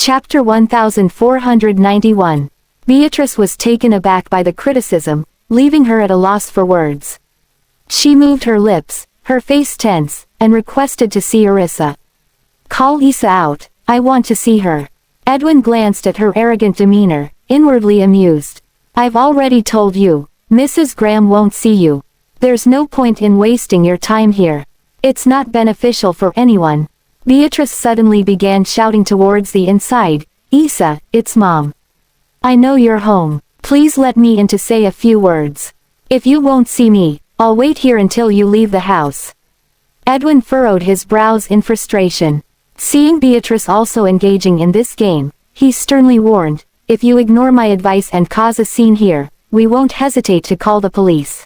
Chapter 1491. Beatrice was taken aback by the criticism, leaving her at a loss for words. She moved her lips, her face tense, and requested to see Orissa. "Call Isa out, I want to see her." Edwin glanced at her arrogant demeanor, inwardly amused. "I've already told you, Mrs. Graham won't see you. There's no point in wasting your time here. It's not beneficial for anyone." Beatrice suddenly began shouting towards the inside, "Isa, it's Mom. I know you're home. Please let me in to say a few words. If you won't see me, I'll wait here until you leave the house." Edwin furrowed his brows in frustration. Seeing Beatrice also engaging in this game, he sternly warned, "If you ignore my advice and cause a scene here, we won't hesitate to call the police.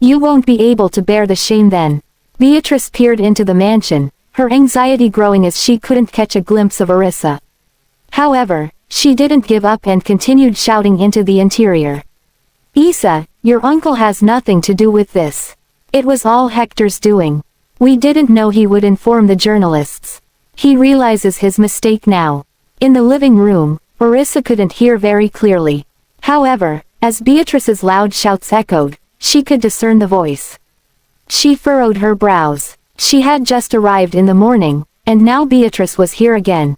You won't be able to bear the shame then." Beatrice peered into the mansion, her anxiety growing as she couldn't catch a glimpse of Orissa. However, she didn't give up and continued shouting into the interior. "Isa, your uncle has nothing to do with this. It was all Hector's doing. We didn't know he would inform the journalists. He realizes his mistake now." In the living room, Orissa couldn't hear very clearly. However, as Beatrice's loud shouts echoed, she could discern the voice. She furrowed her brows. She had just arrived in the morning, and now Beatrice was here again.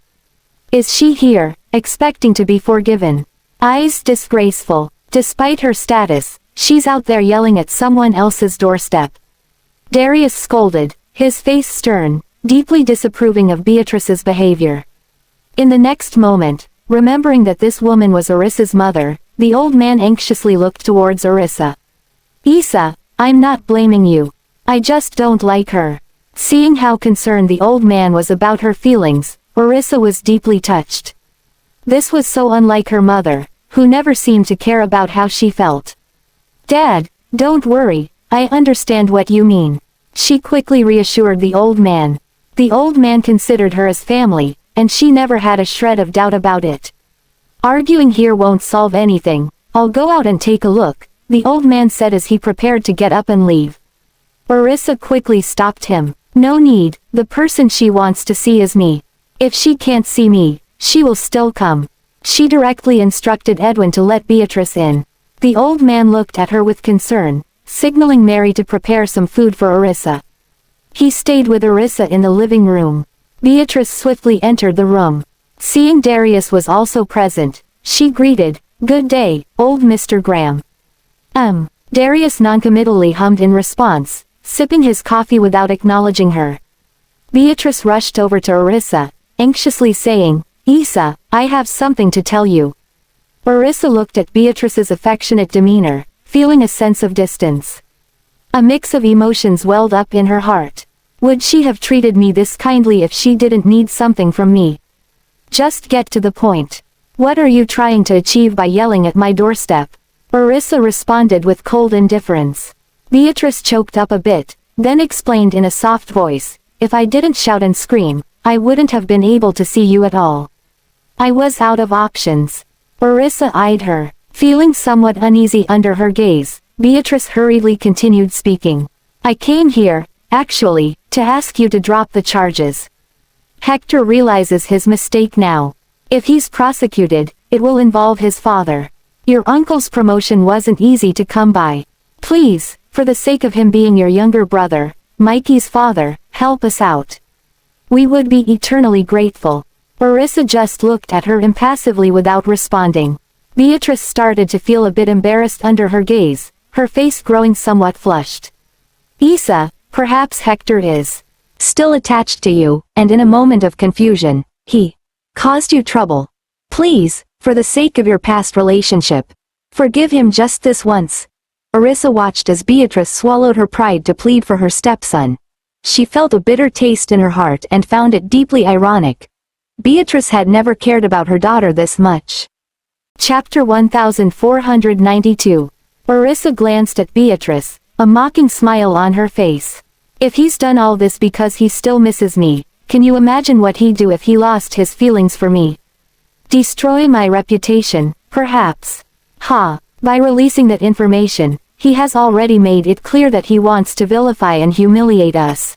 Is she here, expecting to be forgiven? Eyes disgraceful. Despite her status, she's out there yelling at someone else's doorstep. Darius scolded, his face stern, deeply disapproving of Beatrice's behavior. In the next moment, remembering that this woman was Orissa's mother, the old man anxiously looked towards Orissa. "Isa, I'm not blaming you. I just don't like her." Seeing how concerned the old man was about her feelings, Orissa was deeply touched. This was so unlike her mother, who never seemed to care about how she felt. "Dad, don't worry, I understand what you mean," she quickly reassured the old man. The old man considered her as family, and she never had a shred of doubt about it. "Arguing here won't solve anything. I'll go out and take a look," the old man said as he prepared to get up and leave. Orissa quickly stopped him. "No need, the person she wants to see is me. If she can't see me, she will still come." She directly instructed Edwin to let Beatrice in. The old man looked at her with concern, signaling Mary to prepare some food for Orissa. He stayed with Orissa in the living room. Beatrice swiftly entered the room. Seeing Darius was also present, she greeted, "Good day, old Mr. Graham." Darius noncommittally hummed in response, sipping his coffee without acknowledging her. Beatrice rushed over to Orissa, anxiously saying, "Isa, I have something to tell you." Orissa looked at Beatrice's affectionate demeanor, feeling a sense of distance. A mix of emotions welled up in her heart. Would she have treated me this kindly if she didn't need something from me? Just get to the point. What are you trying to achieve by yelling at my doorstep? Orissa responded with cold indifference. Beatrice choked up a bit, then explained in a soft voice, "If I didn't shout and scream, I wouldn't have been able to see you at all. I was out of options." Orissa eyed her. Feeling somewhat uneasy under her gaze, Beatrice hurriedly continued speaking. "I came here, actually, to ask you to drop the charges. Hector realizes his mistake now. If he's prosecuted, it will involve his father. Your uncle's promotion wasn't easy to come by. Please, for the sake of him being your younger brother, Mikey's father, help us out. We would be eternally grateful." Orissa just looked at her impassively without responding. Beatrice started to feel a bit embarrassed under her gaze, her face growing somewhat flushed. "Isa, perhaps Hector is still attached to you, and in a moment of confusion, he caused you trouble. Please, for the sake of your past relationship, forgive him just this once." Orissa watched as Beatrice swallowed her pride to plead for her stepson. She felt a bitter taste in her heart and found it deeply ironic. Beatrice had never cared about her daughter this much. Chapter 1492. Orissa glanced at Beatrice, a mocking smile on her face. "If he's done all this because he still misses me, can you imagine what he'd do if he lost his feelings for me? Destroy my reputation, perhaps. By releasing that information, he has already made it clear that he wants to vilify and humiliate us.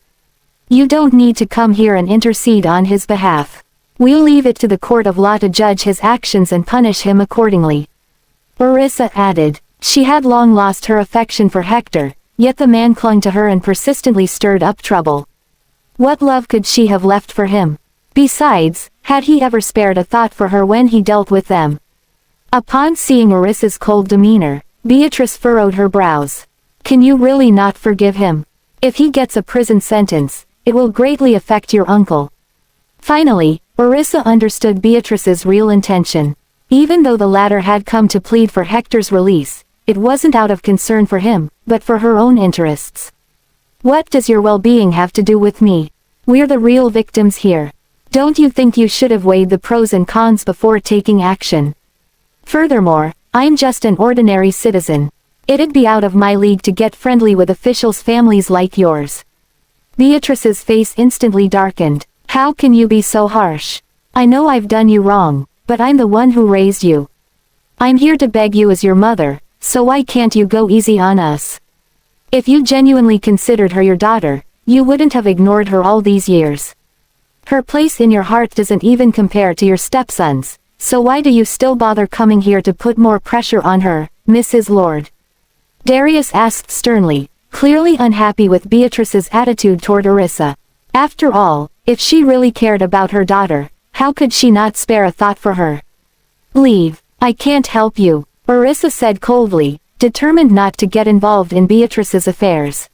You don't need to come here and intercede on his behalf." We'll leave it to the court of law to judge his actions and punish him accordingly." Orissa added. She had long lost her affection for Hector, yet the man clung to her and persistently stirred up trouble. What love could she have left for him? Besides, had he ever spared a thought for her when he dealt with them? Upon seeing Orissa's cold demeanor, Beatrice furrowed her brows. "Can you really not forgive him? If he gets a prison sentence, it will greatly affect your uncle." Finally, Orissa understood Beatrice's real intention. Even though the latter had come to plead for Hector's release, it wasn't out of concern for him, but for her own interests. "What does your well-being have to do with me? We're the real victims here. Don't you think you should have weighed the pros and cons before taking action? Furthermore, I'm just an ordinary citizen. It'd be out of my league to get friendly with officials' families like yours." Beatrice's face instantly darkened. "How can you be so harsh? I know I've done you wrong, but I'm the one who raised you. I'm here to beg you as your mother, so why can't you go easy on us? If you genuinely considered her your daughter, you wouldn't have ignored her all these years. Her place in your heart doesn't even compare to your stepson's, so why do you still bother coming here to put more pressure on her, Mrs. Lord?" Darius asked sternly, clearly unhappy with Beatrice's attitude toward Orissa. After all, if she really cared about her daughter, how could she not spare a thought for her? "Leave, I can't help you," Orissa said coldly, determined not to get involved in Beatrice's affairs.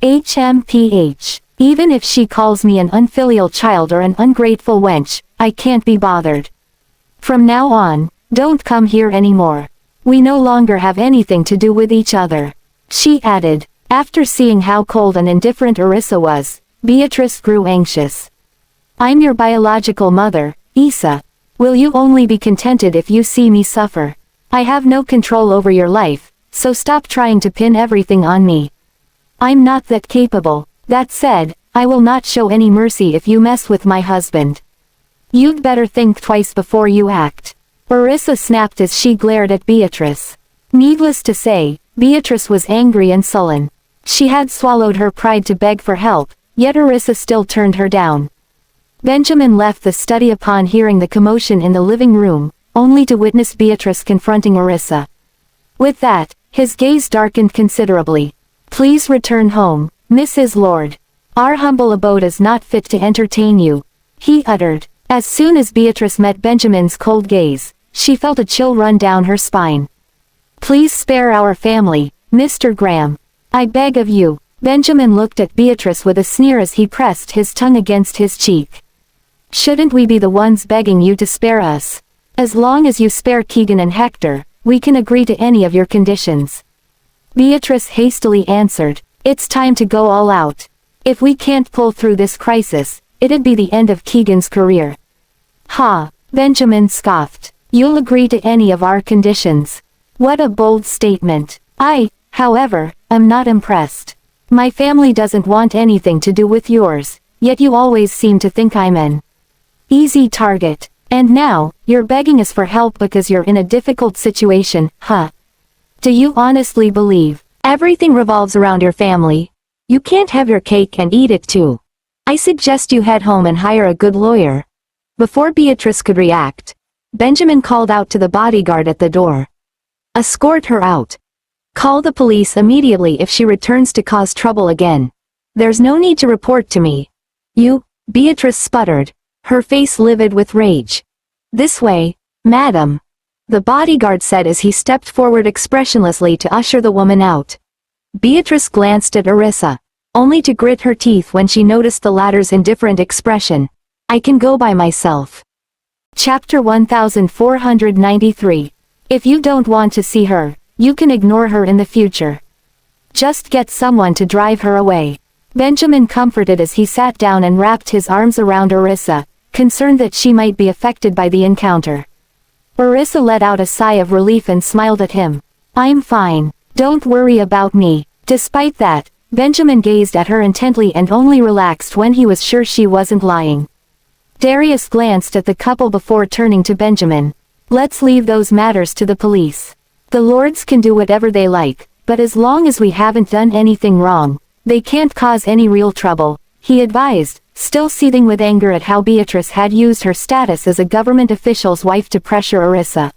"HMPH, even if she calls me an unfilial child or an ungrateful wench, I can't be bothered. From now on, don't come here anymore. We no longer have anything to do with each other," she added. After seeing how cold and indifferent Orissa was, Beatrice grew anxious. "I'm your biological mother, Issa. Will you only be contented if you see me suffer? I have no control over your life, so stop trying to pin everything on me. I'm not that capable. That said, I will not show any mercy if you mess with my husband. You'd better think twice before you act." Orissa snapped as she glared at Beatrice. Needless to say, Beatrice was angry and sullen. She had swallowed her pride to beg for help, yet Orissa still turned her down. Benjamin left the study upon hearing the commotion in the living room, only to witness Beatrice confronting Orissa. With that, his gaze darkened considerably. "Please return home, Mrs. Lord. Our humble abode is not fit to entertain you," he uttered. As soon as Beatrice met Benjamin's cold gaze, she felt a chill run down her spine. "Please spare our family, Mr. Graham. I beg of you." Benjamin looked at Beatrice with a sneer as he pressed his tongue against his cheek. "Shouldn't we be the ones begging you to spare us? As long as you spare Keegan and Hector, we can agree to any of your conditions." Beatrice hastily answered, "It's time to go all out. If we can't pull through this crisis, it'd be the end of Keegan's career." "Ha," Benjamin scoffed. "You'll agree to any of our conditions? What a bold statement. I, however, am not impressed. My family doesn't want anything to do with yours, yet you always seem to think I'm an easy target. And now, you're begging us for help because you're in a difficult situation, huh? Do you honestly believe everything revolves around your family? You can't have your cake and eat it too. I suggest you head home and hire a good lawyer." Before Beatrice could react, Benjamin called out to the bodyguard at the door. "Escort her out. Call the police immediately if she returns to cause trouble again. There's no need to report to me." "You," Beatrice sputtered, her face livid with rage. "This way, madam," the bodyguard said as he stepped forward expressionlessly to usher the woman out. Beatrice glanced at Orissa, only to grit her teeth when she noticed the latter's indifferent expression. "I can go by myself." Chapter 1493. If you don't want to see her, you can ignore her in the future. Just get someone to drive her away. Benjamin comforted as he sat down and wrapped his arms around Orissa, concerned that she might be affected by the encounter. Orissa let out a sigh of relief and smiled at him. "I'm fine. Don't worry about me." Despite that, Benjamin gazed at her intently and only relaxed when he was sure she wasn't lying. Darius glanced at the couple before turning to Benjamin. "Let's leave those matters to the police. The Lords can do whatever they like, but as long as we haven't done anything wrong, they can't cause any real trouble," he advised, still seething with anger at how Beatrice had used her status as a government official's wife to pressure Orissa.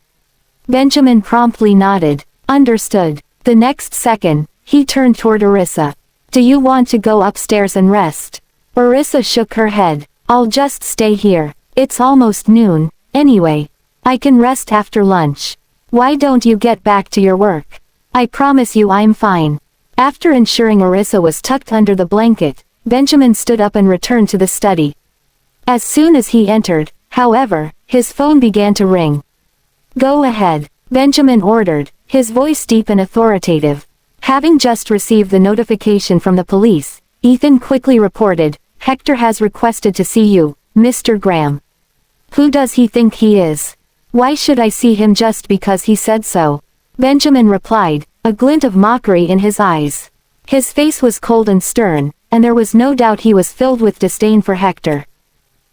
Benjamin promptly nodded. Understood. The next second, he turned toward Orissa. Do you want to go upstairs and rest? Orissa shook her head. I'll just stay here. It's almost noon, anyway. I can rest after lunch. Why don't you get back to your work? I promise you I'm fine. After ensuring Orissa was tucked under the blanket, Benjamin stood up and returned to the study. As soon as he entered, however, his phone began to ring. Go ahead, Benjamin ordered, his voice deep and authoritative. Having just received the notification from the police, Ethan quickly reported, Hector has requested to see you, Mr. Graham. Who does he think he is? Why should I see him just because he said so? Benjamin replied, a glint of mockery in his eyes. His face was cold and stern, and there was no doubt he was filled with disdain for Hector.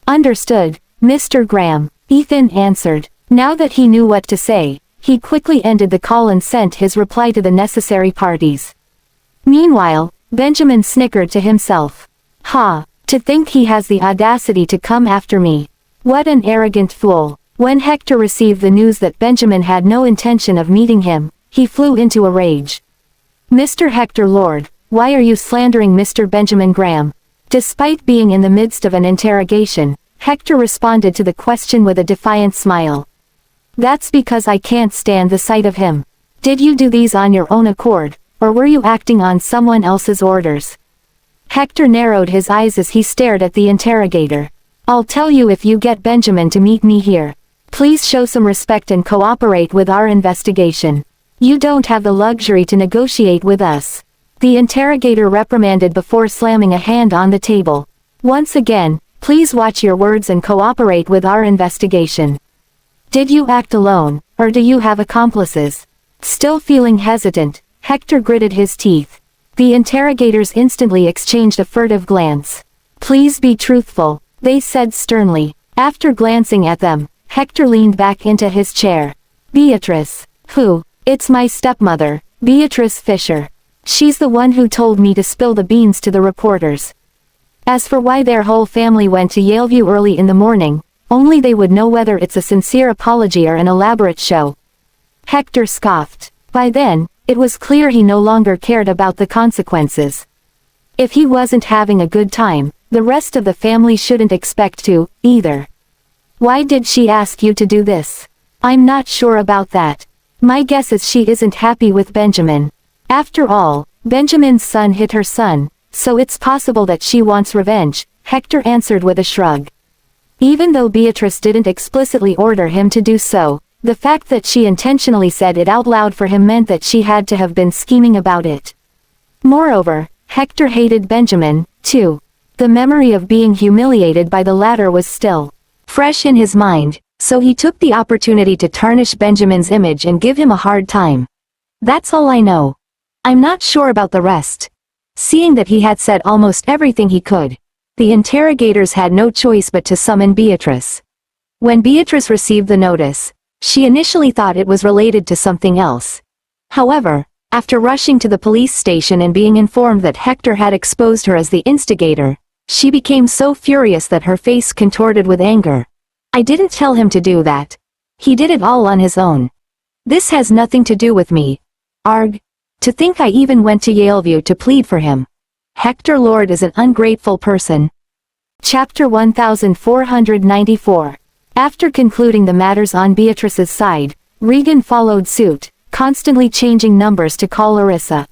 Understood, Mr. Graham, Ethan answered. Now that he knew what to say, he quickly ended the call and sent his reply to the necessary parties. Meanwhile, Benjamin snickered to himself. Ha, to think he has the audacity to come after me. What an arrogant fool. When Hector received the news that Benjamin had no intention of meeting him, he flew into a rage. Mr. Hector Lord, why are you slandering Mr. Benjamin Graham? Despite being in the midst of an interrogation, Hector responded to the question with a defiant smile. That's because I can't stand the sight of him. Did you do these on your own accord, or were you acting on someone else's orders? Hector narrowed his eyes as he stared at the interrogator. I'll tell you if you get Benjamin to meet me here. Please show some respect and cooperate with our investigation. You don't have the luxury to negotiate with us. The interrogator reprimanded before slamming a hand on the table. Once again, please watch your words and cooperate with our investigation. Did you act alone, or do you have accomplices? Still feeling hesitant, Hector gritted his teeth. The interrogators instantly exchanged a furtive glance. Please be truthful, they said sternly. After glancing at them, Hector leaned back into his chair. Beatrice. Who? It's my stepmother, Beatrice Fisher. She's the one who told me to spill the beans to the reporters. As for why their whole family went to Yaleview early in the morning, only they would know whether it's a sincere apology or an elaborate show. Hector scoffed. By then, it was clear he no longer cared about the consequences. If he wasn't having a good time, the rest of the family shouldn't expect to, either. Why did she ask you to do this? I'm not sure about that. My guess is she isn't happy with Benjamin. After all, Benjamin's son hit her son, so it's possible that she wants revenge, Hector answered with a shrug. Even though Beatrice didn't explicitly order him to do so, the fact that she intentionally said it out loud for him meant that she had to have been scheming about it. Moreover, Hector hated Benjamin, too. The memory of being humiliated by the latter was still fresh in his mind, so he took the opportunity to tarnish Benjamin's image and give him a hard time. That's all I know. I'm not sure about the rest. Seeing that he had said almost everything he could, the interrogators had no choice but to summon Beatrice. When Beatrice received the notice, she initially thought it was related to something else. However, after rushing to the police station and being informed that Hector had exposed her as the instigator, she became so furious that her face contorted with anger. I didn't tell him to do that. He did it all on his own. This has nothing to do with me. Arg. To think I even went to Yaleview to plead for him. Hector Lord is an ungrateful person. Chapter 1494. After concluding the matters on Beatrice's side, Regan followed suit, constantly changing numbers to call Orissa.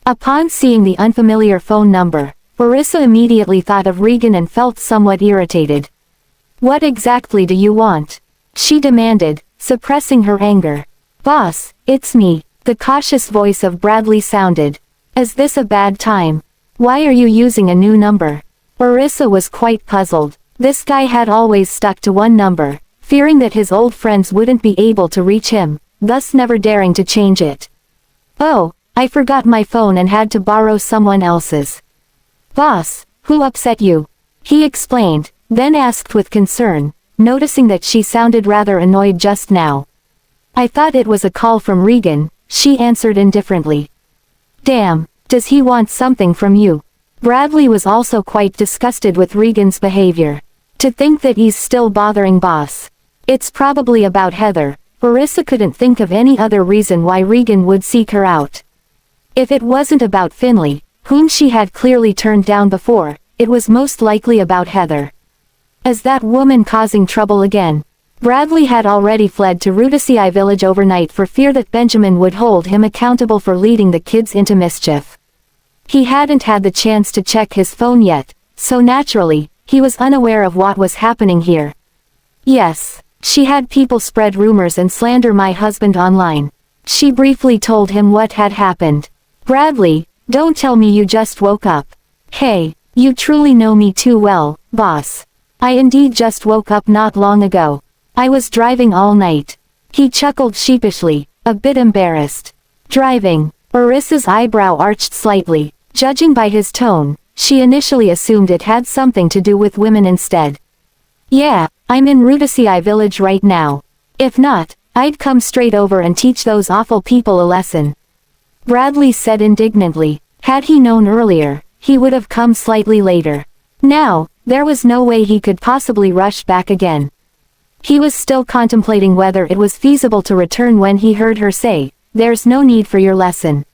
Upon seeing the unfamiliar phone number, Orissa immediately thought of Regan and felt somewhat irritated. What exactly do you want? She demanded, suppressing her anger. Boss, it's me, the cautious voice of Bradley sounded. Is this a bad time? Why are you using a new number? Orissa was quite puzzled. This guy had always stuck to one number, fearing that his old friends wouldn't be able to reach him, thus never daring to change it. Oh, I forgot my phone and had to borrow someone else's. Boss, who upset you? He explained, then asked with concern, noticing that she sounded rather annoyed just now. I thought it was a call from Regan, she answered indifferently. Damn, does he want something from you? Bradley was also quite disgusted with Regan's behavior. To think that he's still bothering boss. It's probably about Heather. Marissa couldn't think of any other reason why Regan would seek her out. If it wasn't about Finley, whom she had clearly turned down before, it was most likely about Heather. Is that woman causing trouble again? Bradley had already fled to Rudisei village overnight for fear that Benjamin would hold him accountable for leading the kids into mischief. He hadn't had the chance to check his phone yet, so naturally, he was unaware of what was happening here. Yes, she had people spread rumors and slander my husband online. She briefly told him what had happened. Bradley, don't tell me you just woke up. Hey, you truly know me too well, boss. I indeed just woke up not long ago. I was driving all night. He chuckled sheepishly, a bit embarrassed. Driving. Marissa's eyebrow arched slightly. Judging by his tone, she initially assumed it had something to do with women instead. Yeah, I'm in Rudisei village right now. If not, I'd come straight over and teach those awful people a lesson. Bradley said indignantly. Had he known earlier, he would have come slightly later. Now, there was no way he could possibly rush back again. He was still contemplating whether it was feasible to return when he heard her say, "There's no need for your lesson.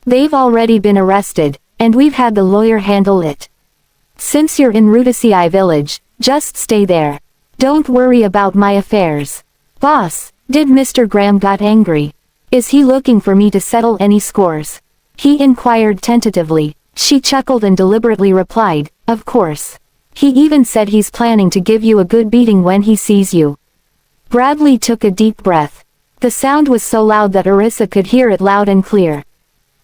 They've already been arrested, and we've had the lawyer handle it. Since you're in Rudisei village, just stay there. Don't worry about my affairs." Boss, did Mr. Graham got angry? Is he looking for me to settle any scores? He inquired tentatively. She chuckled and deliberately replied, "Of course. He even said he's planning to give you a good beating when he sees you." Bradley took a deep breath. The sound was so loud that Marissa could hear it loud and clear.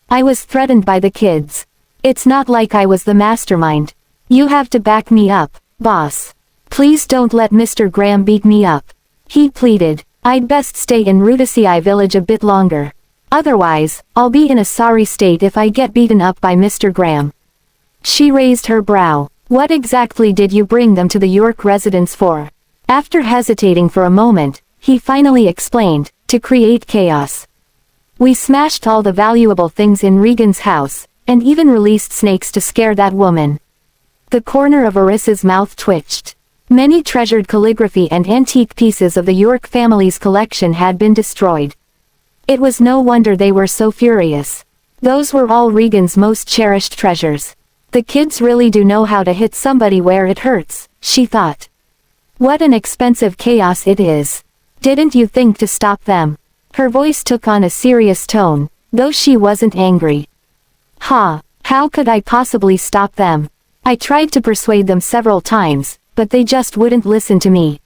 I was threatened by the kids. It's not like I was the mastermind. You have to back me up, boss. Please don't let Mr. Graham beat me up. He pleaded. I'd best stay in Rudisei village a bit longer. Otherwise, I'll be in a sorry state if I get beaten up by Mr. Graham. She raised her brow. What exactly did you bring them to the York residence for? After hesitating for a moment, he finally explained, to create chaos. We smashed all the valuable things in Regan's house, and even released snakes to scare that woman. The corner of Marissa's mouth twitched. Many treasured calligraphy and antique pieces of the York family's collection had been destroyed. It was no wonder they were so furious. Those were all Regan's most cherished treasures. The kids really do know how to hit somebody where it hurts, she thought. What an expensive chaos it is. Didn't you think to stop them? Her voice took on a serious tone, though she wasn't angry. How could I possibly stop them? I tried to persuade them several times, but they just wouldn't listen to me.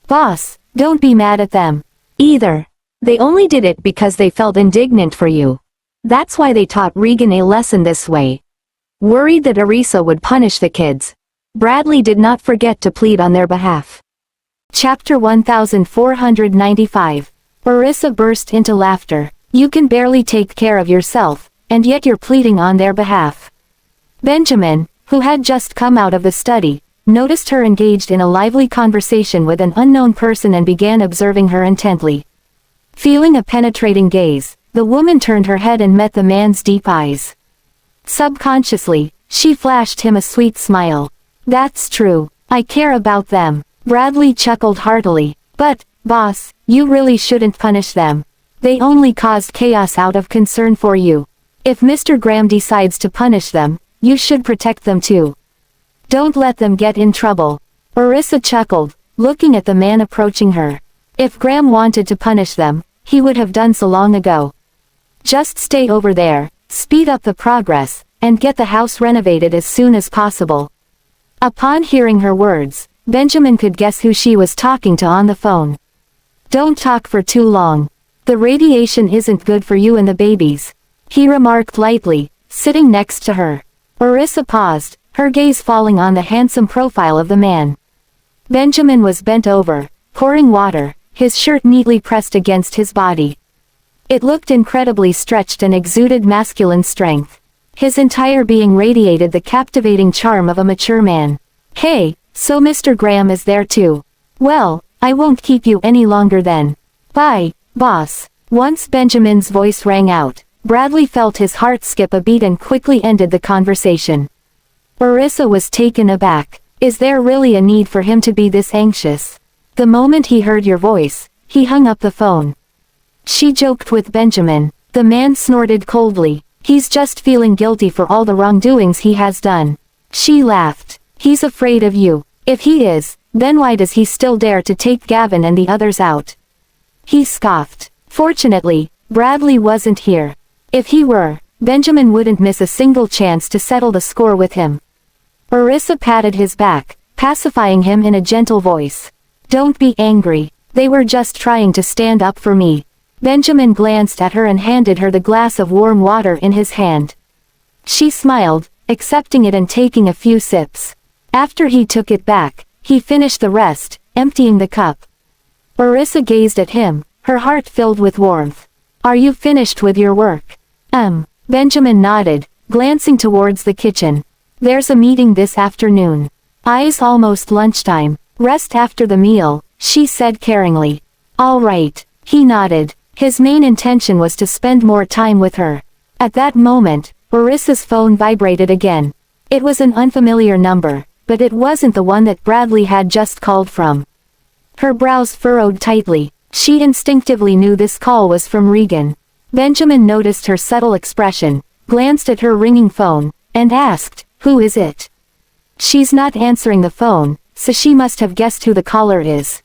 Boss, don't be mad at them. Either. They only did it because they felt indignant for you. That's why they taught Regan a lesson this way. Worried that Arisa would punish the kids, Bradley did not forget to plead on their behalf. Chapter 1495. Arisa burst into laughter. You can barely take care of yourself, and yet you're pleading on their behalf. Benjamin, who had just come out of the study, noticed her engaged in a lively conversation with an unknown person and began observing her intently. Feeling a penetrating gaze, the woman turned her head and met the man's deep eyes. Subconsciously, she flashed him a sweet smile. That's true. I care about them. Bradley chuckled heartily. But, boss, you really shouldn't punish them. They only caused chaos out of concern for you. If Mr. Graham decides to punish them, you should protect them too. Don't let them get in trouble. Arisa chuckled, looking at the man approaching her. If Graham wanted to punish them, he would have done so long ago. Just stay over there, speed up the progress, and get the house renovated as soon as possible. Upon hearing her words, Benjamin could guess who she was talking to on the phone. Don't talk for too long. The radiation isn't good for you and the babies, he remarked lightly, sitting next to her. Arisa paused, her gaze falling on the handsome profile of the man. Benjamin was bent over, pouring water, his shirt neatly pressed against his body. It looked incredibly stretched and exuded masculine strength. His entire being radiated the captivating charm of a mature man. Hey, so Mr. Graham is there too. Well, I won't keep you any longer then. Bye, boss. Once Benjamin's voice rang out, Bradley felt his heart skip a beat and quickly ended the conversation. Orissa was taken aback. Is there really a need for him to be this anxious? The moment he heard your voice, he hung up the phone. She joked with Benjamin. The man snorted coldly. He's just feeling guilty for all the wrongdoings he has done. She laughed. He's afraid of you. If he is, then why does he still dare to take Gavin and the others out? He scoffed. Fortunately, Bradley wasn't here. If he were, Benjamin wouldn't miss a single chance to settle the score with him. Orissa patted his back, pacifying him in a gentle voice. Don't be angry. They were just trying to stand up for me. Benjamin glanced at her and handed her the glass of warm water in his hand. She smiled, accepting it and taking a few sips. After he took it back, he finished the rest, emptying the cup. Orissa gazed at him, her heart filled with warmth. Are you finished with your work? Benjamin nodded, glancing towards the kitchen. There's a meeting this afternoon. It's almost lunchtime. Rest after the meal, she said caringly. All right, he nodded. His main intention was to spend more time with her. At that moment, Orissa's phone vibrated again. It was an unfamiliar number, but it wasn't the one that Bradley had just called from. Her brows furrowed tightly. She instinctively knew this call was from Regan. Benjamin noticed her subtle expression, glanced at her ringing phone, and asked, "Who is it?" She's not answering the phone, so she must have guessed who the caller is.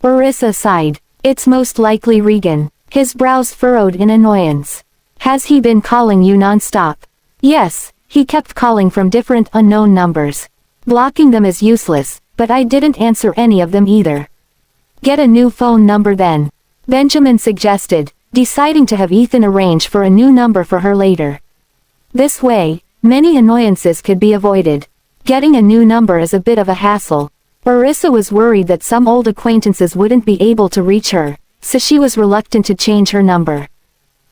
Orissa sighed. It's most likely Regan. His brows furrowed in annoyance. Has he been calling you non-stop? Yes, he kept calling from different unknown numbers. Blocking them is useless, but I didn't answer any of them either. Get a new phone number then, Benjamin suggested, deciding to have Ethan arrange for a new number for her later. This way, many annoyances could be avoided. Getting a new number is a bit of a hassle. Orissa was worried that some old acquaintances wouldn't be able to reach her, so she was reluctant to change her number.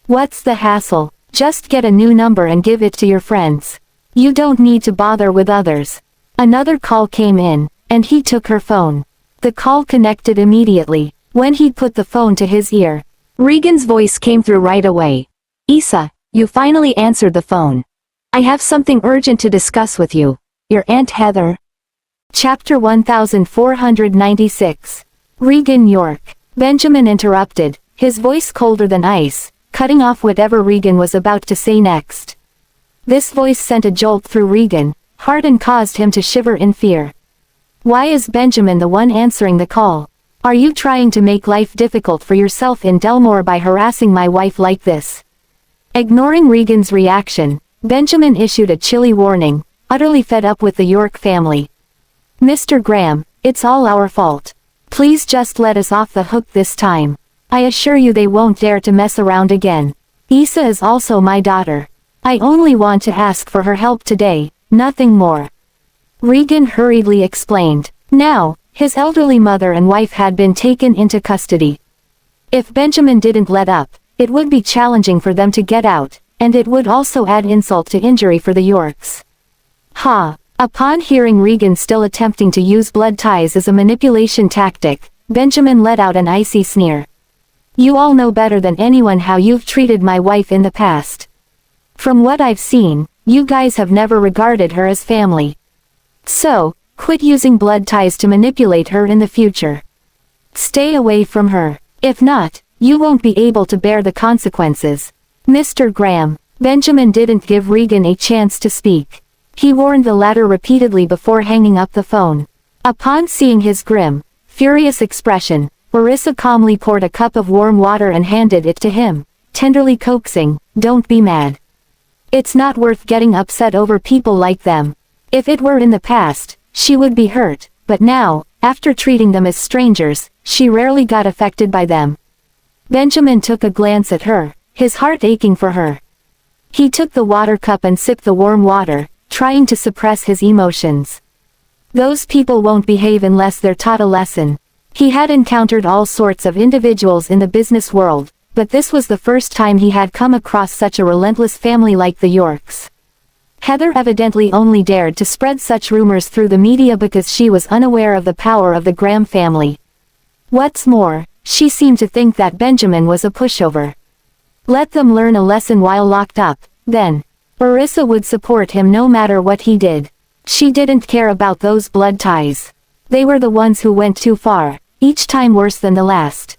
What's the hassle? Just get a new number and give it to your friends. You don't need to bother with others. Another call came in, and he took her phone. The call connected immediately. When he put the phone to his ear, Regan's voice came through right away. Isa, you finally answered the phone. I have something urgent to discuss with you. Your Aunt Heather. Chapter 1496. Regan York. Benjamin interrupted, his voice colder than ice, cutting off whatever Regan was about to say next. This voice sent a jolt through Regan, heart, and caused him to shiver in fear. Why is Benjamin the one answering the call? Are you trying to make life difficult for yourself in Delmore by harassing my wife like this? Ignoring Regan's reaction, Benjamin issued a chilly warning, utterly fed up with the York family. Mr. Graham, it's all our fault. Please just let us off the hook this time. I assure you they won't dare to mess around again. Isa is also my daughter. I only want to ask for her help today, nothing more. Regan hurriedly explained. Now, his elderly mother and wife had been taken into custody. If Benjamin didn't let up, it would be challenging for them to get out, and it would also add insult to injury for the Yorks. Upon hearing Regan still attempting to use blood ties as a manipulation tactic, Benjamin let out an icy sneer. You all know better than anyone how you've treated my wife in the past. From what I've seen, you guys have never regarded her as family. So, quit using blood ties to manipulate her in the future. Stay away from her. If not, you won't be able to bear the consequences. Mr. Graham. Benjamin didn't give Regan a chance to speak. He warned the latter repeatedly before hanging up the phone. Upon seeing his grim, furious expression, Orissa calmly poured a cup of warm water and handed it to him, tenderly coaxing, "Don't be mad. It's not worth getting upset over people like them." If it were in the past, she would be hurt, but now, after treating them as strangers, she rarely got affected by them. Benjamin took a glance at her, his heart aching for her. He took the water cup and sipped the warm water, trying to suppress his emotions. Those people won't behave unless they're taught a lesson. He had encountered all sorts of individuals in the business world, but this was the first time he had come across such a relentless family like the Yorks. Heather evidently only dared to spread such rumors through the media because she was unaware of the power of the Graham family. What's more, she seemed to think that Benjamin was a pushover. Let them learn a lesson while locked up, then. Orissa would support him no matter what he did. She didn't care about those blood ties. They were the ones who went too far, each time worse than the last.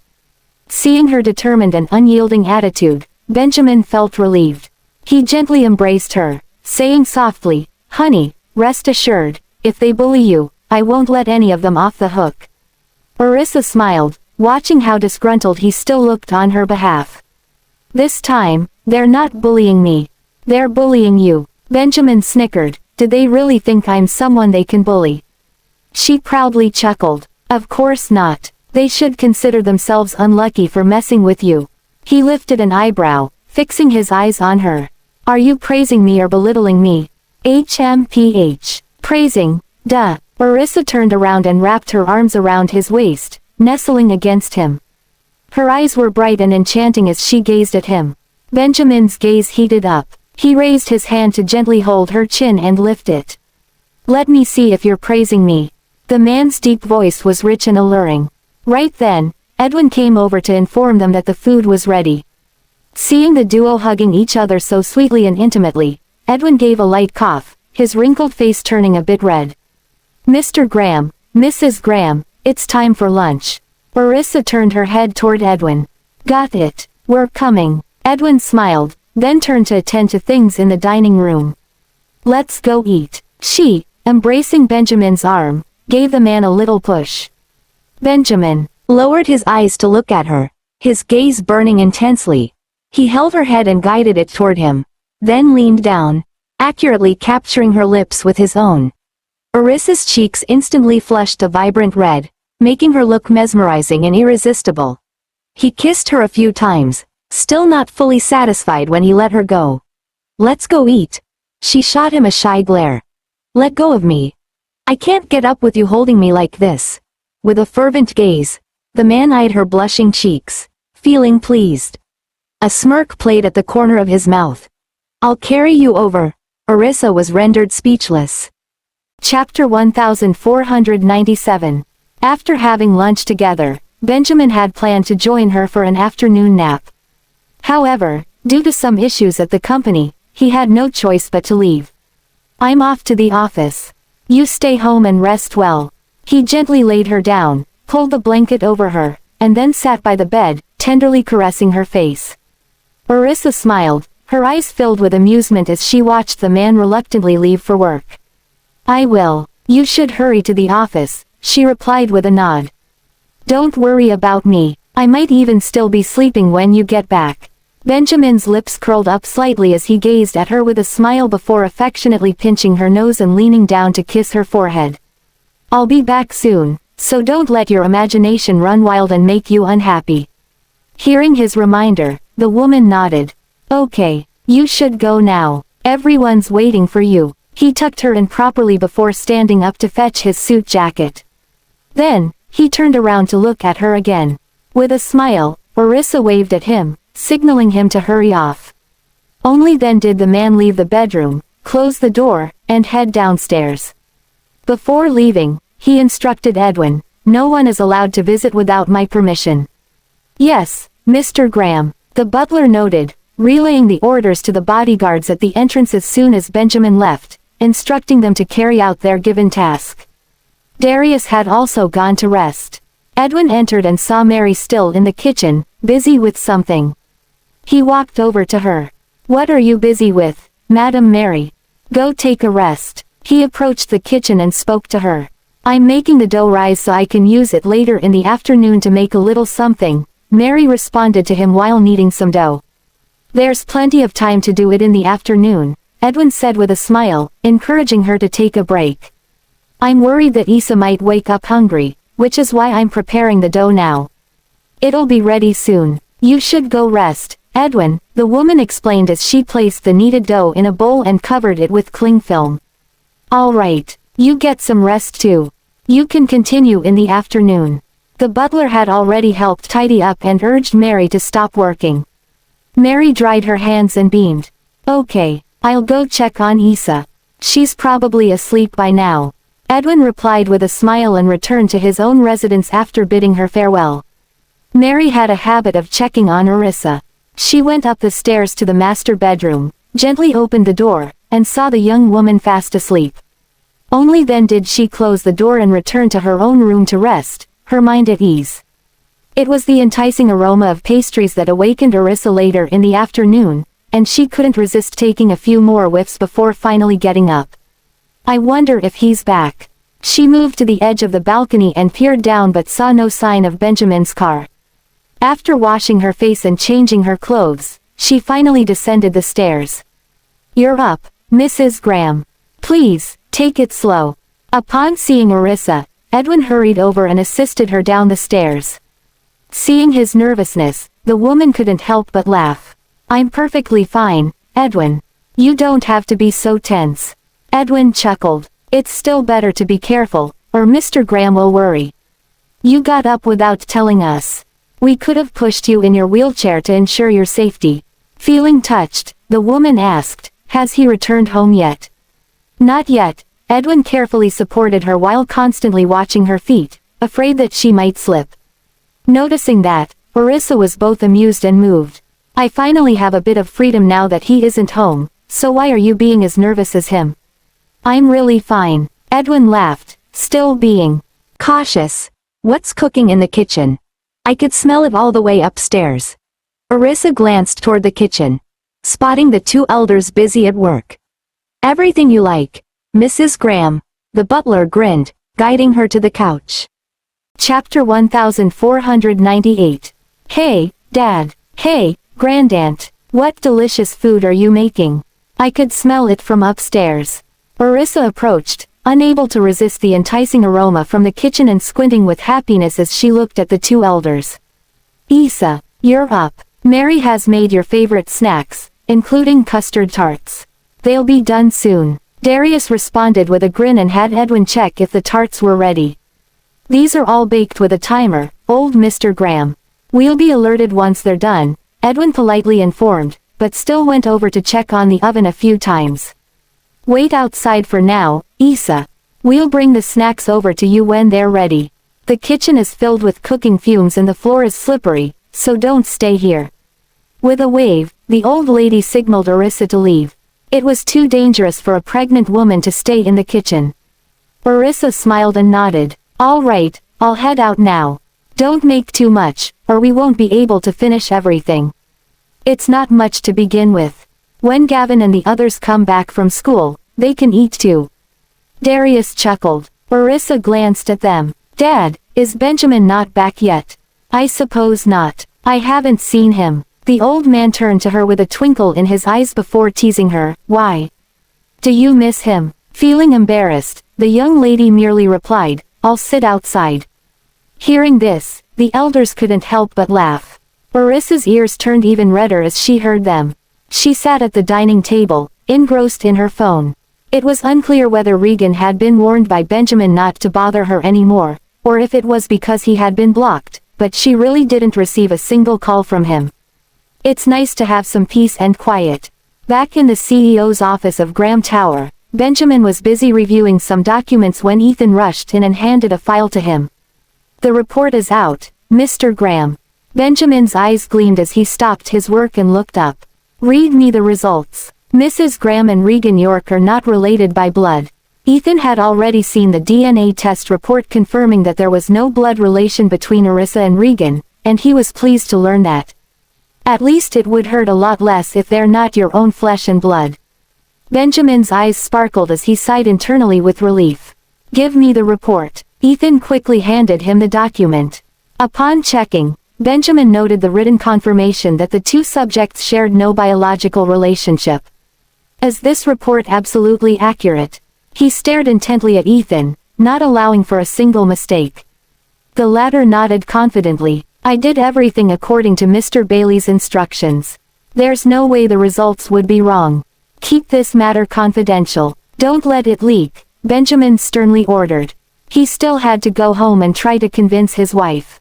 Seeing her determined and unyielding attitude, Benjamin felt relieved. He gently embraced her, saying softly, "Honey, rest assured, if they bully you, I won't let any of them off the hook." Orissa smiled, watching how disgruntled he still looked on her behalf. "This time, they're not bullying me. They're bullying you." Benjamin snickered. "Did they really think I'm someone they can bully?" She proudly chuckled. "Of course not. They should consider themselves unlucky for messing with you." He lifted an eyebrow, fixing his eyes on her. "Are you praising me or belittling me?" "HMPH. Praising, duh." Orissa turned around and wrapped her arms around his waist, nestling against him. Her eyes were bright and enchanting as she gazed at him. Benjamin's gaze heated up. He raised his hand to gently hold her chin and lift it. "Let me see if you're praising me." The man's deep voice was rich and alluring. Right then, Edwin came over to inform them that the food was ready. Seeing the duo hugging each other so sweetly and intimately, Edwin gave a light cough, his wrinkled face turning a bit red. "Mr. Graham, Mrs. Graham, it's time for lunch." Orissa turned her head toward Edwin. "Got it. We're coming." Edwin smiled, then turned to attend to things in the dining room. "Let's go eat." She, embracing Benjamin's arm, gave the man a little push. Benjamin lowered his eyes to look at her, his gaze burning intensely. He held her head and guided it toward him, then leaned down, accurately capturing her lips with his own. Orissa's cheeks instantly flushed a vibrant red, making her look mesmerizing and irresistible. He kissed her a few times, still not fully satisfied when he let her go. "Let's go eat." She shot him a shy glare. "Let go of me. I can't get up with you holding me like this." With a fervent gaze, the man eyed her blushing cheeks, feeling pleased. A smirk played at the corner of his mouth. "I'll carry you over." Orissa was rendered speechless. Chapter 1497. After having lunch together, Benjamin had planned to join her for an afternoon nap. However, due to some issues at the company, he had no choice but to leave. "I'm off to the office. You stay home and rest well." He gently laid her down, pulled the blanket over her, and then sat by the bed, tenderly caressing her face. Orissa smiled, her eyes filled with amusement as she watched the man reluctantly leave for work. "I will. You should hurry to the office," she replied with a nod. "Don't worry about me. I might even still be sleeping when you get back." Benjamin's lips curled up slightly as he gazed at her with a smile before affectionately pinching her nose and leaning down to kiss her forehead. "I'll be back soon, so don't let your imagination run wild and make you unhappy." Hearing his reminder, the woman nodded. "Okay, you should go now. Everyone's waiting for you." He tucked her in properly before standing up to fetch his suit jacket. Then, he turned around to look at her again. With a smile, Orissa waved at him, signaling him to hurry off. Only then did the man leave the bedroom, close the door, and head downstairs. Before leaving, he instructed Edwin, "No one is allowed to visit without my permission." "Yes, Mr. Graham," the butler noted, relaying the orders to the bodyguards at the entrance as soon as Benjamin left, instructing them to carry out their given task. Darius had also gone to rest. Edwin entered and saw Mary still in the kitchen, busy with something. He walked over to her. "What are you busy with, Madam Mary? Go take a rest." He approached the kitchen and spoke to her. "I'm making the dough rise so I can use it later in the afternoon to make a little something," Mary responded to him while kneading some dough. "There's plenty of time to do it in the afternoon," Edwin said with a smile, encouraging her to take a break. "I'm worried that Isa might wake up hungry, which is why I'm preparing the dough now. It'll be ready soon. You should go rest, Edwin," the woman explained as she placed the kneaded dough in a bowl and covered it with cling film. "All right, you get some rest too. You can continue in the afternoon." The butler had already helped tidy up and urged Mary to stop working. Mary dried her hands and beamed. "Okay, I'll go check on Isa. She's probably asleep by now." Edwin replied with a smile and returned to his own residence after bidding her farewell. Mary had a habit of checking on Orissa. She went up the stairs to the master bedroom, gently opened the door, and saw the young woman fast asleep. Only then did she close the door and return to her own room to rest, her mind at ease. It was the enticing aroma of pastries that awakened Orissa later in the afternoon, and she couldn't resist taking a few more whiffs before finally getting up. I wonder if he's back. She moved to the edge of the balcony and peered down but saw no sign of Benjamin's car. After washing her face and changing her clothes, she finally descended the stairs. "You're up, Mrs. Graham. Please, take it slow." Upon seeing Orissa, Edwin hurried over and assisted her down the stairs. Seeing his nervousness, the woman couldn't help but laugh. "I'm perfectly fine, Edwin. You don't have to be so tense." Edwin chuckled. "It's still better to be careful, or Mr. Graham will worry. You got up without telling us. We could have pushed you in your wheelchair to ensure your safety." Feeling touched, the woman asked, "Has he returned home yet?" "Not yet." Edwin carefully supported her while constantly watching her feet, afraid that she might slip. Noticing that, Orissa was both amused and moved. "I finally have a bit of freedom now that he isn't home, so why are you being as nervous as him?" "I'm really fine." Edwin laughed, still being cautious. "What's cooking in the kitchen? I could smell it all the way upstairs." Orissa glanced toward the kitchen, spotting the two elders busy at work. "Everything you like, Mrs. Graham." The butler grinned, guiding her to the couch. Chapter 1498. "Hey, Dad. Hey, Grandaunt. What delicious food are you making? I could smell it from upstairs." Orissa approached, unable to resist the enticing aroma from the kitchen and squinting with happiness as she looked at the two elders. "Isa, you're up. Mary has made your favorite snacks, including custard tarts. They'll be done soon." Darius responded with a grin and had Edwin check if the tarts were ready. "These are all baked with a timer, old Mr. Graham. We'll be alerted once they're done," Edwin politely informed, but still went over to check on the oven a few times. "Wait outside for now, Isa. We'll bring the snacks over to you when they're ready. The kitchen is filled with cooking fumes and the floor is slippery, so don't stay here." With a wave, the old lady signaled Orissa to leave. It was too dangerous for a pregnant woman to stay in the kitchen. Orissa smiled and nodded. "All right, I'll head out now. Don't make too much, or we won't be able to finish everything. It's not much to begin with. When Gavin and the others come back from school, they can eat too." Darius chuckled. Orissa glanced at them. "Dad, is Benjamin not back yet?" "I suppose not. I haven't seen him." The old man turned to her with a twinkle in his eyes before teasing her. "Why? Do you miss him?" Feeling embarrassed, the young lady merely replied, "I'll sit outside." Hearing this, the elders couldn't help but laugh. Orissa's ears turned even redder as she heard them. She sat at the dining table, engrossed in her phone. It was unclear whether Regan had been warned by Benjamin not to bother her anymore, or if it was because he had been blocked, but she really didn't receive a single call from him. It's nice to have some peace and quiet. Back in the CEO's office of Graham Tower, Benjamin was busy reviewing some documents when Ethan rushed in and handed a file to him. "The report is out, Mr. Graham." Benjamin's eyes gleamed as he stopped his work and looked up. "Read me the results." Mrs. Graham and Regan York are not related by blood. Ethan had already seen the DNA test report confirming that there was no blood relation between Orissa and Regan, and he was pleased to learn that. At least it would hurt a lot less if they're not your own flesh and blood. Benjamin's eyes sparkled as he sighed internally with relief. "Give me the report." Ethan quickly handed him the document. Upon checking, Benjamin noted the written confirmation that the two subjects shared no biological relationship. "Is this report absolutely accurate?" He stared intently at Ethan, not allowing for a single mistake. The latter nodded confidently. "I did everything according to Mr. Bailey's instructions. There's no way the results would be wrong. Keep this matter confidential. Don't let it leak," Benjamin sternly ordered. He still had to go home and try to convince his wife.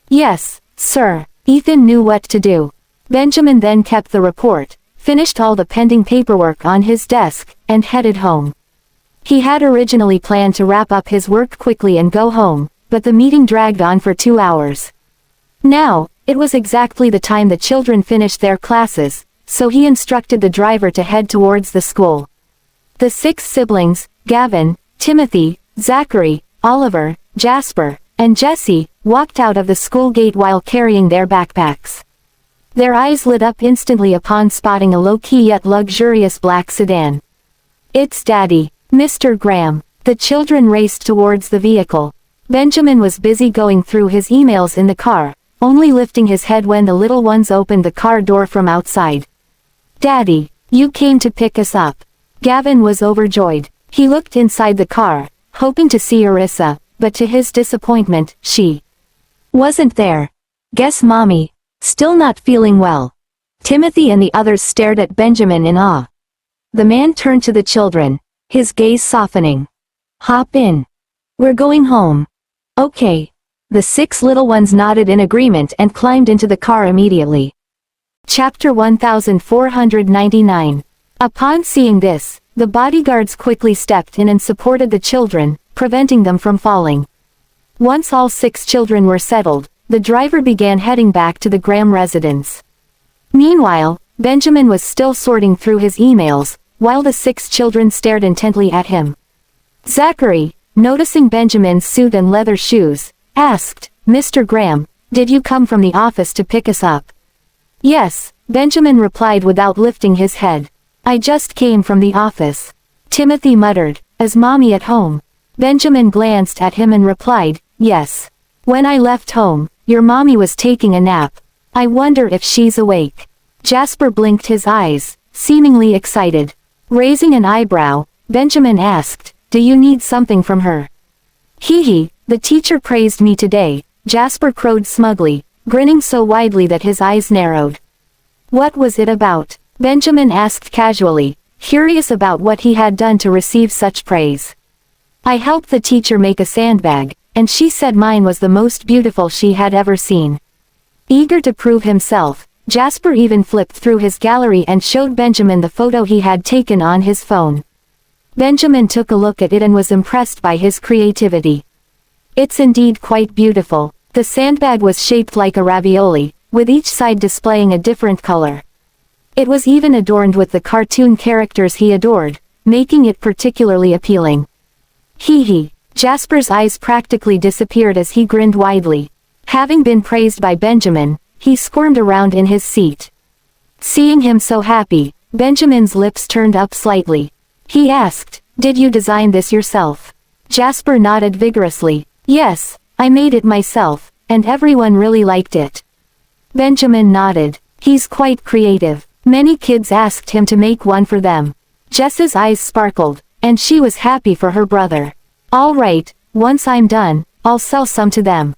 "Yes, sir." Ethan knew what to do. Benjamin then kept the report, finished all the pending paperwork on his desk, and headed home. He had originally planned to wrap up his work quickly and go home, but the meeting dragged on for 2 hours. Now, it was exactly the time the children finished their classes, so he instructed the driver to head towards the school. The 6 siblings, Gavin, Timothy, Zachary, Oliver, Jasper, and Jesse walked out of the school gate while carrying their backpacks. Their eyes lit up instantly upon spotting a low-key yet luxurious black sedan. "It's Daddy, Mr. Graham." The children raced towards the vehicle. Benjamin was busy going through his emails in the car, only lifting his head when the little ones opened the car door from outside. "Daddy, you came to pick us up." Gavin was overjoyed. He looked inside the car, hoping to see Arissa, but to his disappointment, she wasn't there. "Guess Mommy, still not feeling well." Timothy and the others stared at Benjamin in awe. The man turned to the children, his gaze softening. "Hop in. We're going home." "Okay." The 6 little ones nodded in agreement and climbed into the car immediately. Chapter 1499. Upon seeing this, the bodyguards quickly stepped in and supported the children, preventing them from falling. Once all 6 children were settled, the driver began heading back to the Graham residence. Meanwhile, Benjamin was still sorting through his emails, while the 6 children stared intently at him. Zachary, noticing Benjamin's suit and leather shoes, asked, "Mr. Graham, did you come from the office to pick us up?" "Yes," Benjamin replied without lifting his head. "I just came from the office." Timothy muttered, "Is Mommy at home?" Benjamin glanced at him and replied, "Yes. When I left home, your mommy was taking a nap. I wonder if she's awake." Jasper blinked his eyes, seemingly excited. Raising an eyebrow, Benjamin asked, "Do you need something from her?" "Hee, the teacher praised me today," Jasper crowed smugly, grinning so widely that his eyes narrowed. "What was it about?" Benjamin asked casually, curious about what he had done to receive such praise. "I helped the teacher make a sandbag, and she said mine was the most beautiful she had ever seen." Eager to prove himself, Jasper even flipped through his gallery and showed Benjamin the photo he had taken on his phone. Benjamin took a look at it and was impressed by his creativity. "It's indeed quite beautiful." The sandbag was shaped like a ravioli, with each side displaying a different color. It was even adorned with the cartoon characters he adored, making it particularly appealing. Hee. Jasper's eyes practically disappeared as he grinned widely. Having been praised by Benjamin, he squirmed around in his seat. Seeing him so happy, Benjamin's lips turned up slightly. He asked, "Did you design this yourself?" Jasper nodded vigorously. "Yes, I made it myself, and everyone really liked it." Benjamin nodded. "He's quite creative. Many kids asked him to make one for them." Jess's eyes sparkled, and she was happy for her brother. "All right, once I'm done, I'll sell some to them."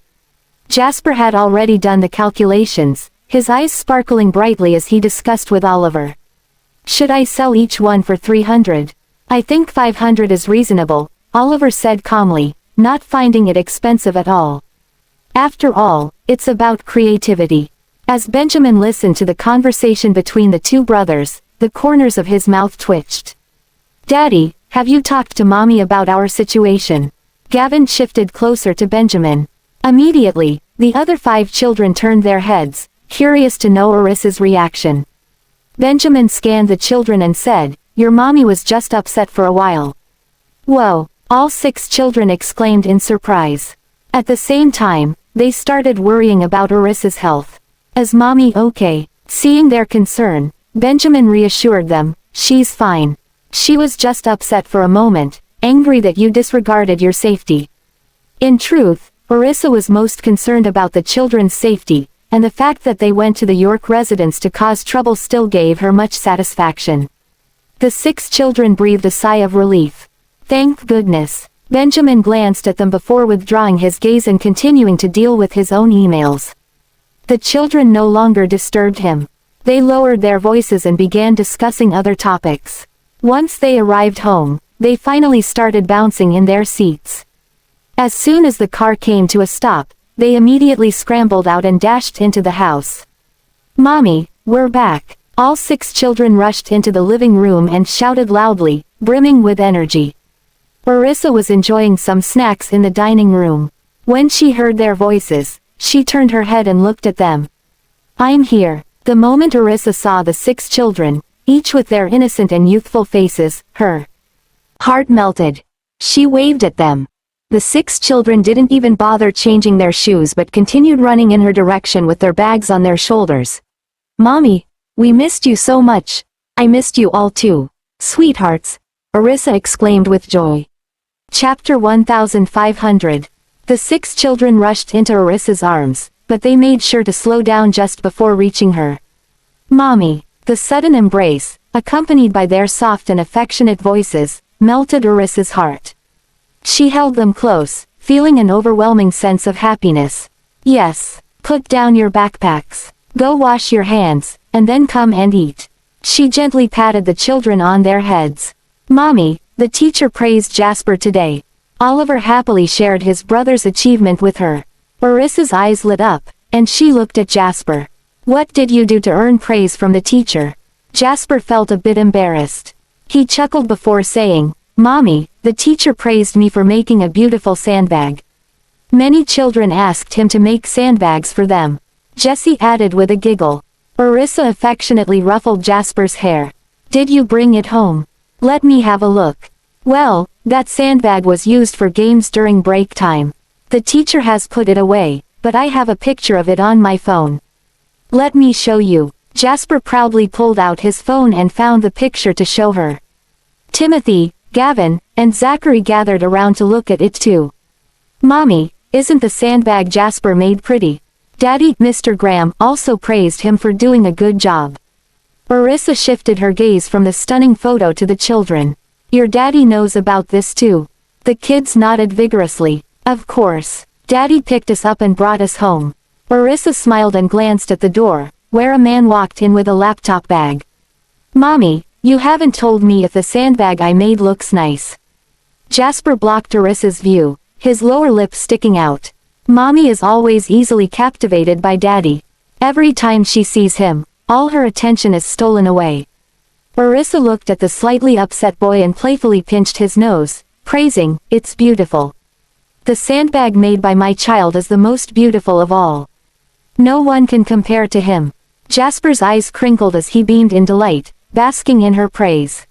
Jasper had already done the calculations, his eyes sparkling brightly as he discussed with Oliver. "Should I sell each one for 300? "I think 500 is reasonable," Oliver said calmly, not finding it expensive at all. After all, it's about creativity. As Benjamin listened to the conversation between the 2 brothers, the corners of his mouth twitched. "Daddy, have you talked to Mommy about our situation?" Gavin shifted closer to Benjamin. Immediately, the other 5 children turned their heads, curious to know Arissa's reaction. Benjamin scanned the children and said, "Your mommy was just upset for a while." "Whoa," all 6 children exclaimed in surprise. At the same time, they started worrying about Arissa's health. "Is Mommy okay?" Seeing their concern, Benjamin reassured them, "She's fine. She was just upset for a moment, angry that you disregarded your safety." In truth, Arissa was most concerned about the children's safety, and the fact that they went to the York residence to cause trouble still gave her much satisfaction. The 6 children breathed a sigh of relief. Thank goodness. Benjamin glanced at them before withdrawing his gaze and continuing to deal with his own emails. The children no longer disturbed him. They lowered their voices and began discussing other topics. Once they arrived home, they finally started bouncing in their seats. As soon as the car came to a stop, they immediately scrambled out and dashed into the house. "Mommy, we're back." All 6 children rushed into the living room and shouted loudly, brimming with energy. Arissa was enjoying some snacks in the dining room. When she heard their voices, she turned her head and looked at them. "I'm here." The moment Arissa saw the 6 children, each with their innocent and youthful faces, her heart melted. She waved at them. The 6 children didn't even bother changing their shoes but continued running in her direction with their bags on their shoulders. "Mommy, we missed you so much. I missed you all too. Sweethearts," Arissa exclaimed with joy. Chapter 1500. The 6 children rushed into Arissa's arms, but they made sure to slow down just before reaching her. "Mommy." The sudden embrace, accompanied by their soft and affectionate voices, melted Arissa's heart. She held them close, feeling an overwhelming sense of happiness. "Yes, put down your backpacks. Go wash your hands, and then come and eat." She gently patted the children on their heads. "Mommy, the teacher praised Jasper today." Oliver happily shared his brother's achievement with her. Arissa's eyes lit up, and she looked at Jasper. "What did you do to earn praise from the teacher?" Jasper felt a bit embarrassed. He chuckled before saying, "Mommy, the teacher praised me for making a beautiful sandbag." Many children asked him to make sandbags for them. Jessie added with a giggle. Arissa affectionately ruffled Jasper's hair. "Did you bring it home? Let me have a look." "Well, that sandbag was used for games during break time. The teacher has put it away, but I have a picture of it on my phone. Let me show you." Jasper proudly pulled out his phone and found the picture to show her. Timothy, Gavin, and Zachary gathered around to look at it too. "Mommy, isn't the sandbag Jasper made pretty?" Daddy, Mr. Graham, also praised him for doing a good job. Arissa shifted her gaze from the stunning photo to the children. "Your daddy knows about this too." The kids nodded vigorously. "Of course. Daddy picked us up and brought us home." Arissa smiled and glanced at the door, where a man walked in with a laptop bag. "Mommy, you haven't told me if the sandbag I made looks nice." Jasper blocked Arissa's view, his lower lip sticking out. Mommy is always easily captivated by Daddy. Every time she sees him, all her attention is stolen away. Arissa looked at the slightly upset boy and playfully pinched his nose, praising, "It's beautiful. The sandbag made by my child is the most beautiful of all. No one can compare to him." Jasper's eyes crinkled as he beamed in delight, basking in her praise.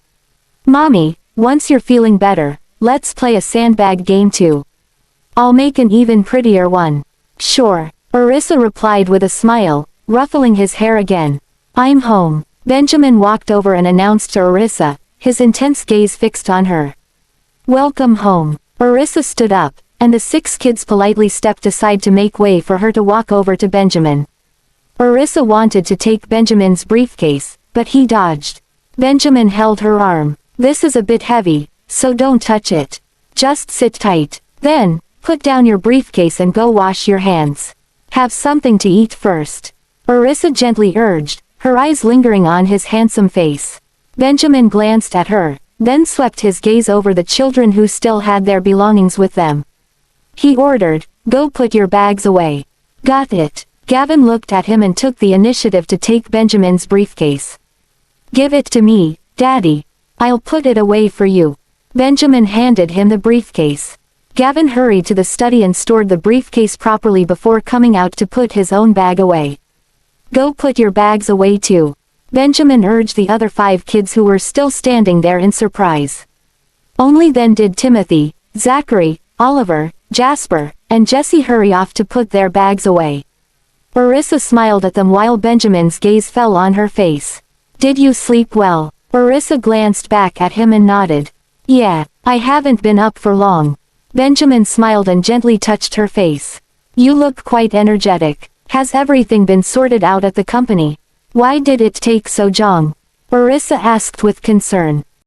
"Mommy, once you're feeling better, let's play a sandbag game too. I'll make an even prettier one." "Sure," Arissa replied with a smile, ruffling his hair again. "I'm home." Benjamin walked over and announced to Arissa, his intense gaze fixed on her. "Welcome home." Arissa stood up, and the 6 kids politely stepped aside to make way for her to walk over to Benjamin. Arissa wanted to take Benjamin's briefcase, but he dodged. Benjamin held her arm. "This is a bit heavy, so don't touch it. Just sit tight. Then, put down your briefcase and go wash your hands. Have something to eat first." Arissa gently urged, her eyes lingering on his handsome face. Benjamin glanced at her, then swept his gaze over the children who still had their belongings with them. He ordered, "Go put your bags away." "Got it." Gavin looked at him and took the initiative to take Benjamin's briefcase. "Give it to me, Daddy. I'll put it away for you." Benjamin handed him the briefcase. Gavin hurried to the study and stored the briefcase properly before coming out to put his own bag away. "Go put your bags away too," Benjamin urged the other 5 kids who were still standing there in surprise. Only then did Timothy, Zachary, Oliver, Jasper, and Jessie hurry off to put their bags away. Arissa smiled at them while Benjamin's gaze fell on her face. "Did you sleep well?" Arissa glanced back at him and nodded. "Yeah, I haven't been up for long." Benjamin smiled and gently touched her face. "You look quite energetic. Has everything been sorted out at the company? Why did it take so long?" Arissa asked with concern.